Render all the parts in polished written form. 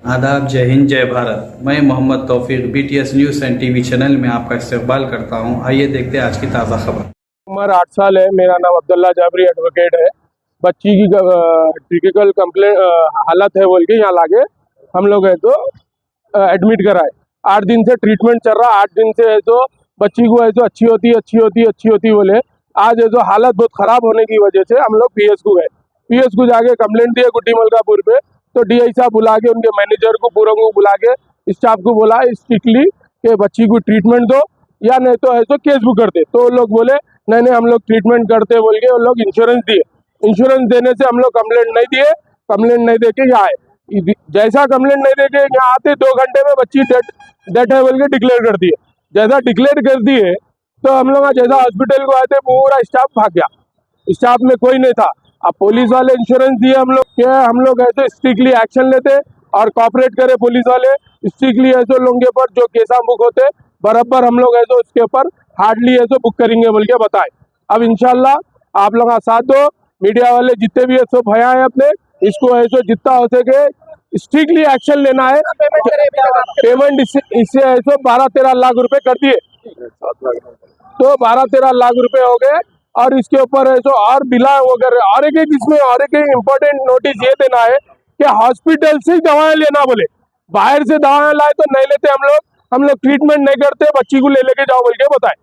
आदाब, जय हिंद, जय भारत। मैं मोहम्मद तौफीक BTS news and TV channel में आपका इस्तकबाल करता हूं। आइए देखते हैं आज की ताज़ा खबर। उम्र 8 साल है। मेरा नाम अब्दुल्ला जाबरी एडवोकेट है। बच्ची की क्रिटिकल कंप्लेंट हालत है बोल के यहाँ लागे हम लोग है तो एडमिट कराए। 8 दिन से ट्रीटमेंट चल रहा। 8 दिन से है तो बच्ची को है तो अच्छी होती बोले। आज है तो हालत बहुत ख़राब होने की वजह से हम लोग PS को गए। PS को जाके कंप्लेंट दिए गुड्डी मलकापुर पे। तो DI साहब बुला के उनके मैनेजर को पूरों को बुला के स्टाफ को बोला स्ट्रिक्टली कि बच्ची को ट्रीटमेंट दो या नहीं तो है तो केस बुक करते। तो वो लोग बोले नहीं हम लोग ट्रीटमेंट करते बोल के वो लोग इंश्योरेंस दिए। इंश्योरेंस देने से हम लोग कंप्लेंट नहीं दिए। कंप्लेंट नहीं दे के यहाँ आए। जैसा कंप्लेंट नहीं दे के यहाँ आते 2 घंटे में बच्ची डेड है बोल के डिक्लेयर कर दिए। जैसा डिक्लेयर कर दिए तो हम लोग जैसा हॉस्पिटल को आए थे पूरा स्टाफ भाग गया। स्टाफ में कोई नहीं था। अब पुलिस वाले इंश्योरेंस दिए हम लोग क्या हम लोग ऐसे स्ट्रिक्टली एक्शन लेते और कॉपरेट करे पुलिस वाले स्ट्रिक्टली ऐसे लोगों के ऊपर जो केसा बुक होते बराबर हम लोग ऐसे उसके ऊपर हार्डली ऐसे बुक करेंगे बोल के बताए। अब इंशाल्लाह आप लोग साथ दो। मीडिया वाले जितने भी ऐसे भया है अपने इसको ऐसे जितना हो सके स्ट्रिक्टली एक्शन लेना है। पेमेंट इससे ऐसे 12-13 लाख रुपए कर दिए। तो 12-13 लाख रुपए हो गए और इसके ऊपर है तो और बिला वगैरह और एक इसमें और एक इम्पोर्टेंट नोटिस ये देना है कि हॉस्पिटल से दवाएं लेना बोले। बाहर से दवाएं लाए तो नहीं लेते हम लोग ट्रीटमेंट नहीं करते। बच्ची को ले लेके जाओ बोल के बताए।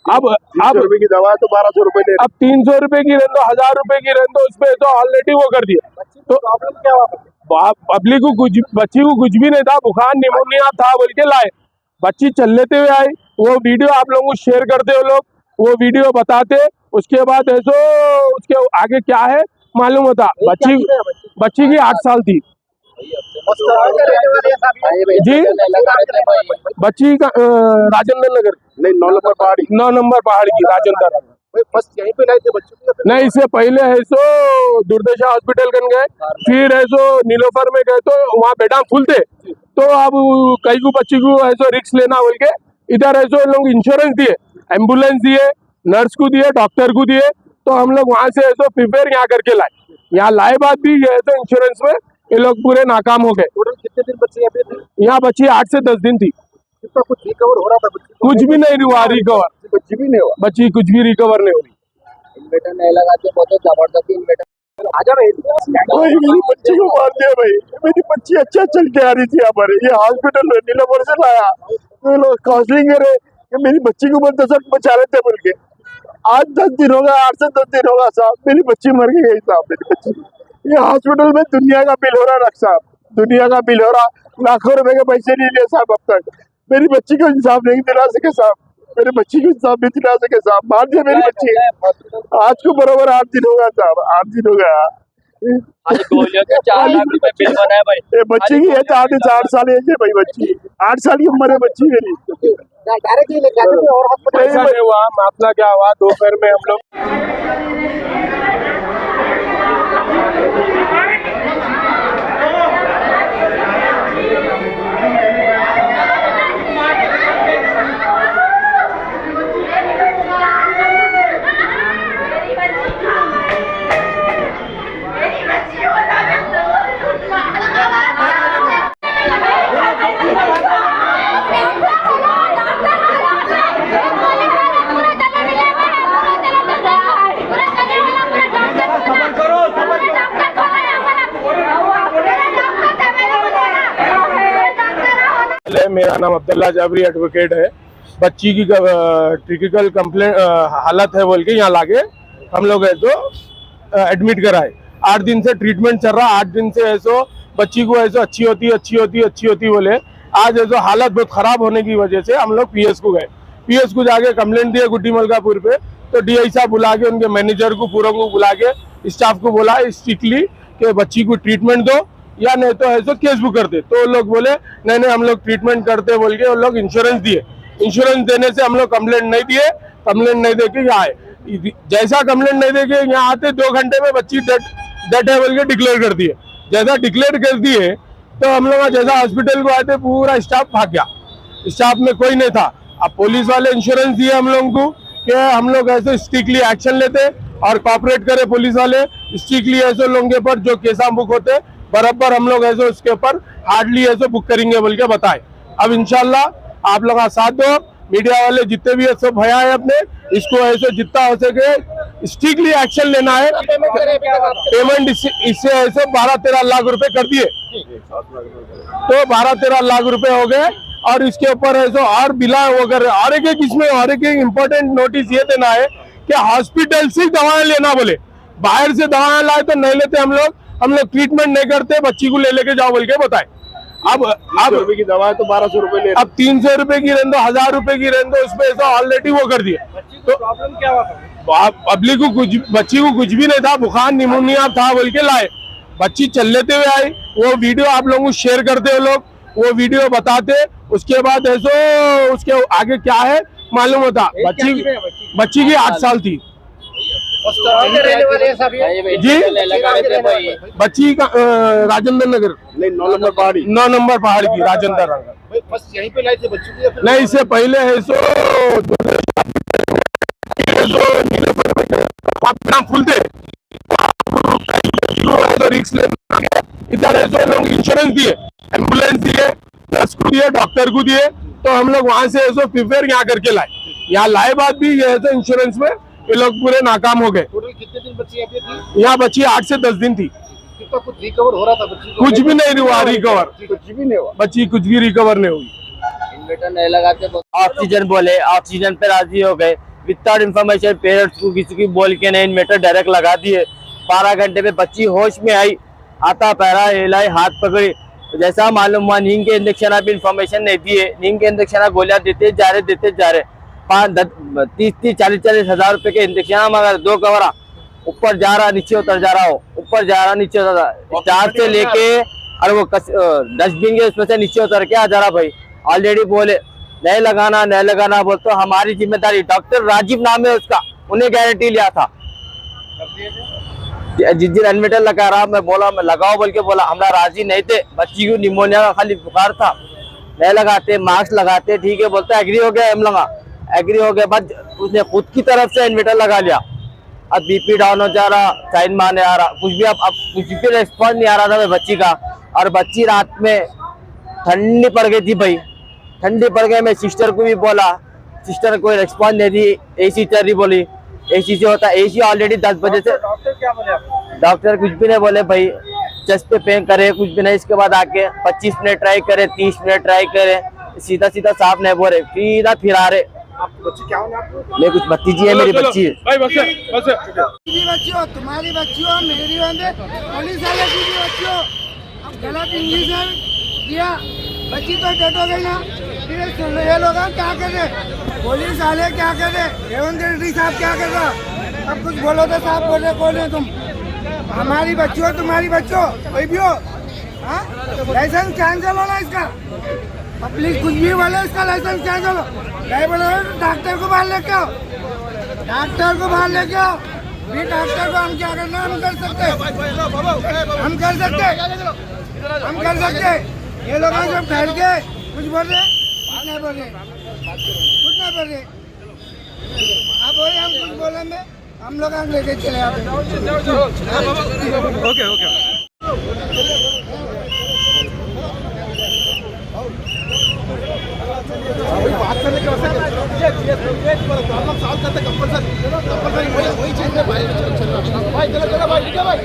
अब 300 रुपए की दवा तो 1200 रुपए ले। अब 300 रुपए की रहने दो 1000 रुपए की रहने दो उसपे तो ऑलरेडी वो कर दिया। तो प्रॉब्लम क्या हुआ पब्लिक को बच्ची को कुछ भी नहीं था। बुखार निमोनिया था बोल के लाए। बच्ची चल लेते हुए आई। वो वीडियो आप लोगों को शेयर करते हो लोग वो वीडियो बताते उसके बाद ऐसो उसके आगे क्या है मालूम होता। बच्ची की 8 साल थी जी। बच्ची का राजेंद्र नगर नहीं 9 नंबर पहाड़ी की राजेंद्र यहीं पे लाए थे बच्ची नहीं। इससे पहले है सो दुर्दशा हॉस्पिटल गन गए फिर है सो नीलोफर में गए तो वहाँ बेटा फुल थे। तो अब कई को बच्ची को ऐसो रिक्स लेना बोल के इधर ऐसो लोग इंश्योरेंस दिए एम्बुलेंस दिए नर्स को दिए डॉक्टर को दिए। तो हम लोग वहाँ से ऐसो प्रिपेयर यहाँ करके लाए। यहाँ लाए बाद भी ऐसे इंश्योरेंस में ये लोग पूरे नाकाम हो गए। कितने दिन बच्ची यहाँ बच्ची 8 से 10 दिन थी। कुछ रिकवर हो रहा था कुछ भी नहीं हुआ रिकवर। बच्ची भी नहीं हुआ बच्ची कुछ भी रिकवर नहीं हुई। इन्वेटर नहीं लगाते बहुत जबरदस्ती इन्वेटर आ जा रही मेरी बच्ची को मार दिया भाई। मेरी बच्ची अच्छा चल के आ रही थी हमारे ये हॉस्पिटल में नीलापुर से लाया। तो लोग काउंसलिंग करे कि मेरी बच्ची को बहुत दशक बचा रहे थे बोल के। आज 10 दिन होगा 8 से 10 दिन होगा साहब मेरी बच्ची मर गई साहब। मेरी बच्ची ये हॉस्पिटल में दुनिया का बिल हो रहा रख साहब दुनिया का बिल हो रहा। लाखों रुपए के पैसे नहीं लिए साहब अब तक। मेरी बच्ची को इंसाफ नहीं दिला सके साहब। मेरी बच्ची को इंसाफ नहीं दिला सके साहब। मार दिया मेरी बच्ची। आज को बराबर 8 दिन होगा साहब 8 दिन हो गया। 4 लाख रुपए बिल बना है भाई। ये बच्ची की है 4 साल एज है भाई। बच्ची 8 साल की उम्र है बच्ची मेरी। डायरेक्टली ले जाते थे और ऐसा नहीं हुआ। मामला क्या हुआ दोपहर में हम लोग मेरा नाम अब्दुल्ला जाबरी एडवोकेट है। बच्ची की क्रिटिकल कंप्लेंट हालत है बोल के यहाँ लागे हम लोग है तो एडमिट कराए। 8 दिन से ट्रीटमेंट चल रहा। 8 दिन से ऐसो बच्ची को ऐसे अच्छी होती बोले। आज ऐसो हालत बहुत ख़राब होने की वजह से हम लोग PS को गए। PS को जाके कंप्लेंट दिए गुड्डी मलकापुर पे। तो DI साहब बुला के उनके मैनेजर को पूरों को बुला के स्टाफ को बोला स्ट्रिक्टली कि बच्ची को ट्रीटमेंट दो या नहीं तो ऐसे केस बुक करते। तो लोग बोले नहीं हम लोग ट्रीटमेंट करते बोल के वो लोग इंश्योरेंस दिए। इंश्योरेंस देने से हम लोग कंप्लेंट नहीं दिए। कंप्लेंट नहीं दे के यहाँ आए। जैसा कंप्लेंट नहीं दे के यहाँ आते 2 घंटे में बच्ची डेड है बोल के डिक्लेयर कर दिए। जैसा डिक्लेयर कर दिए तो हम लोग जैसा हॉस्पिटल को आए थे पूरा स्टाफ भाग गया। स्टाफ में कोई नहीं था। अब पुलिस वाले इंश्योरेंस दिए हम लोगों को कि हम लोग ऐसे स्ट्रिक्टली एक्शन लेते और कॉपरेट करे पुलिस वाले स्ट्रिक्टली ऐसे लोगों के ऊपर जो केसा बुक होते बराबर हम लोग ऐसे उसके ऊपर हार्डली ऐसे बुक करेंगे बोल के बताए। अब इंशाल्लाह आप लोग साथ दो, मीडिया वाले जितने भी ऐसे भैया है अपने, इसको ऐसे जितना हो सके स्ट्रिक्टली एक्शन लेना है। पेमेंट इससे ऐसे 12-13 लाख रुपए कर दिए, तो 12-13 लाख रुपए हो गए। और इसके ऊपर ऐसे और बिला वगैरह और एक इसमें और एक इम्पोर्टेंट नोटिस ये देना है कि हॉस्पिटल से दवाएं लेना बोले, बाहर से दवाएं लाए तो नहीं लेते हम लोग ट्रीटमेंट नहीं करते, बच्ची को ले लेके जाओ बोल के बताए। अब रुपए की दवा तो 1200 रुपए ले, अब 300 रुपए की रहने दो, 1000 रुपए की रहने दो, उसमें ऐसा ऑलरेडी वो कर दिए। तो प्रॉब्लम क्या हुआ? पब्लिक को कुछ, बच्ची को कुछ भी नहीं था, बुखार निमोनिया था बोल के लाए, बच्ची चल लेते हुए आई। वो वीडियो आप लोगों को शेयर करते हो लोग, वो वीडियो बताते, उसके बाद ऐसो उसके आगे क्या है मालूम होता। बच्ची की 8 साल थी जी, बच्ची का राजेंद्र नगर नहीं 9 नंबर पहाड़ी की राजेंद्र नगर। बस यहीं पे लाई थी बच्ची की? नहीं, इससे पहले है सो खुलते रिक्स इधर ऐसे लोग इंश्योरेंस दिए, एम्बुलेंस दिए, नर्स को दिए, डॉक्टर को दिए, तो हम लोग वहां से ऐसे प्रिपेयर यहाँ करके लाए। यहाँ लाए बाद भी ये ऐसे इंश्योरेंस में ये लोग पूरे नाकाम हो गए। टोटल कितने दिन बच्ची यहाँ थी? यहाँ बच्ची 8 से 10 दिन थी। कितना कुछ रिकवर हो रहा था बच्ची को? कुछ भी नहीं हुआ रिकवर, कुछ भी नहीं हुआ, बच्ची कुछ भी रिकवर नहीं हुई। इन्वर्टर नहीं लगाते, ऑक्सीजन बोले, ऑक्सीजन पे राजी हो गए, विदाउट इन्फॉर्मेशन पेरेंट्स को किसी की बोल के नहीं इन्वर्टर डायरेक्ट लगा दिए। 12 घंटे में बच्ची होश में आई, आता पैरा हिलाई, हाथ पकड़ी, जैसा मालूम हुआ नींद के इंजेक्शन अभी इन्फॉर्मेशन नहीं दिए, नींद के इंजेक्शन गोलियां देते जा रहे 30-40 हजार रुपए के इंजेक्शन, मगर 2 कवरा ऊपर जा रहा नीचे उतर जा रहा हो, ऊपर जा रहा नीचे उतर रहा, स्टार से लेके और वो डस्टबिन के उसमें से नीचे उतर के आ जा रहा। भाई ऑलरेडी बोले नहीं लगाना बोल, तो हमारी जिम्मेदारी, डॉक्टर राजीव नाम है उसका, उन्हें गारंटी लिया था। जिस दिन इन्वर्टर लगा रहा मैं बोला मैं लगाओ बोल के बोला, हमरा राजी नहीं थे, बच्ची को निमोनिया का खाली बुखार था, नहीं लगाते, मास्क लगाते, ठीक है बोलते, एग्री हो गया, हम लगा एग्री हो गया, बाद उसने खुद की तरफ से इन्वर्टर लगा लिया। अब बीपी डाउन हो जा रहा, साइन मारने आ रहा, कुछ भी अब कुछ भी रिस्पॉन्स नहीं आ रहा था बच्ची का। और बच्ची रात में ठंडी पड़ गई थी भाई, ठंडी पड़ गई, मैं सिस्टर को भी बोला, सिस्टर कोई रिस्पॉन्स नहीं दी, एसी चल रही बोली, एसी से होता, एसी ऑलरेडी 10 बजे से। डॉक्टर क्या बोले? डॉक्टर कुछ भी नहीं बोले भाई, चेस्ट पे पेन करे कुछ भी नहीं, इसके बाद आके 25 मिनट ट्राई करे, 30 मिनट ट्राई करे, सीधा साफ नहीं बोले, सीधा फिरा रहे। आपकी बच्ची क्या होना? आपको मैं कुछ भतीजी है, मेरी बच्ची है। मेरी बच्ची हो, तुम्हारी बच्ची हो, मेरी बंदे, पुलिस वाले की भी बच्ची हो, अब गलत इंजेक्शन दिया, बच्ची तो डेड हो गई ना। फिर सुन लो, ये लोग क्या कर रहे, पुलिस वाले क्या कर रहे, रेवंत रेड्डी साहब क्या कर रहे, अब कुछ बोलो तो साहब बोल रहे, कौन है तुम? हमारी बच्ची हो, तुम्हारी बच्ची हो, कोई भी हो, लाइसेंस कैंसिल होना इसका, पब्लिक कुछ भी बोले इसका लाइसेंस कैंसिल हो। नहीं बोले डॉक्टर को बाहर लेके आओ, डॉक्टर को बाहर लेके आओ, भी डॉक्टर को हम क्या करना, हम कर सकते, हम कर सकते। ये लोग जब ठहर के कुछ बोल रहे, कुछ नहीं बोल रहे, अब वही हम कुछ बोलेंगे, हम लोग आगे लेके चले आते। बात करने के साल करते कंपलसरी वही चीज है भाई। भाई चलो भाई, ठीक है भाई,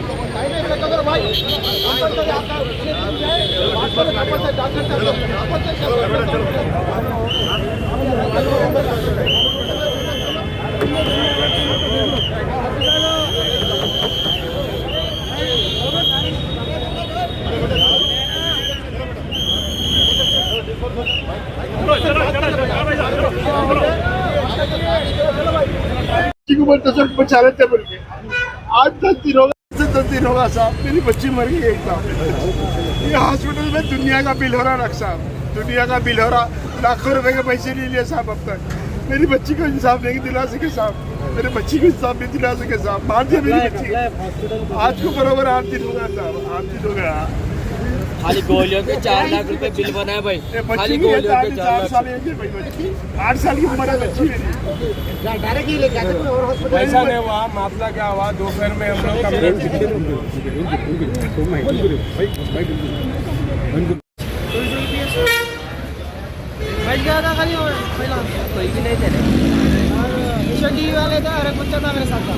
बचा लेते बोल के आज 10 दिन होगा, 10 दिन होगा साहब, मेरी बच्ची मर गई एकदम। ये हॉस्पिटल में दुनिया का बिल हो रहा है साहब, दुनिया का बिल हो रहा, लाखों रुपए के पैसे ले लिए साहब। अब तक मेरी बच्ची को इंसाफ नहीं दिला सके साहब, मेरे बच्ची को इंसाफ नहीं दिला सके साहब, मार दिया मेरी बच्ची। आज को बराबर 8 दिन हो गया साहब, 8 दिन हो गया। खाली गोलियों के 4 लाख रुपए बिल बना है भाई, ये बच्ची खाली भी है, गोलियों के 4 4 लाख। साल की भाई बच्ची, 8 साल की उम्र है बच्ची मेरी। डायरेक्ट ही लेके आते हैं और हॉस्पिटल ऐसा नहीं हुआ, मामला क्या हुआ, दोपहर में हम लोग बैठ गया था खाली और पहला कोई भी नहीं दे रहे। ईश्वर टीवी वाले थे और एक बच्चा था मेरे साथ था।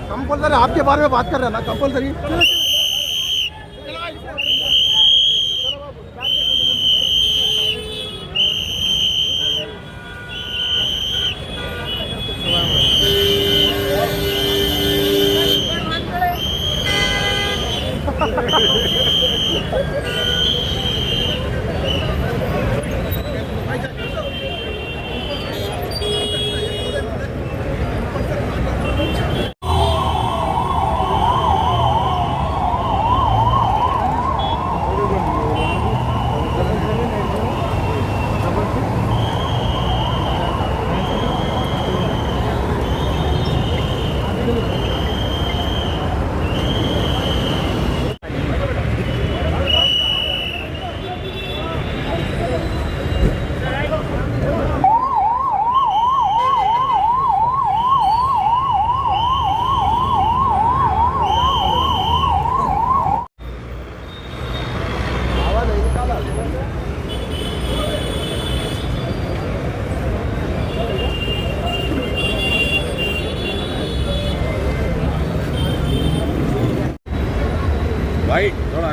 कंपल्सरी आपके बारे में बात कर रहे हैं ना, कंपल्सरी भाई थोड़ा